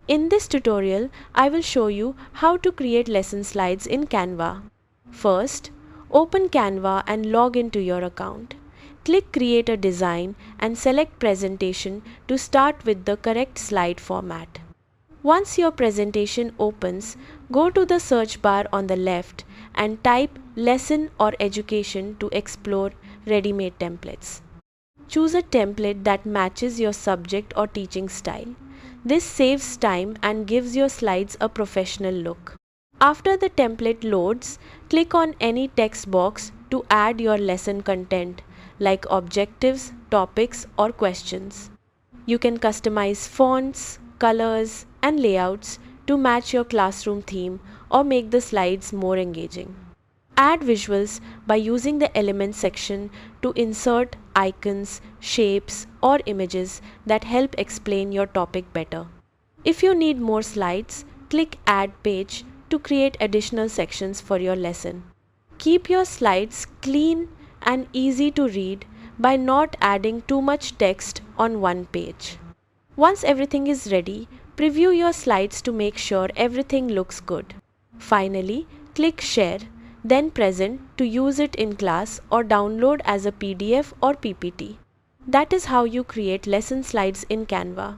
In this tutorial, I will show you how to create lesson slides in Canva. First, open Canva and log into your account. Click Create a Design and select Presentation to start with the correct slide format. Once your presentation opens, go to the search bar on the left and type Lesson or Education to explore ready-made templates. Choose a template that matches your subject or teaching style. This saves time and gives your slides a professional look. After the template loads, click on any text box to add your lesson content like objectives, topics, or questions. You can customize fonts, colors, and layouts to match your classroom theme or make the slides more engaging. Add visuals by using the Elements section to insert icons, shapes, or images that help explain your topic better. If you need more slides, click Add Page to create additional sections for your lesson. Keep your slides clean and easy to read by not adding too much text on one page. Once everything is ready, preview your slides to make sure everything looks good. Finally, click Share, then Present to use it in class or download as a PDF or PPT. That is how you create lesson slides in Canva.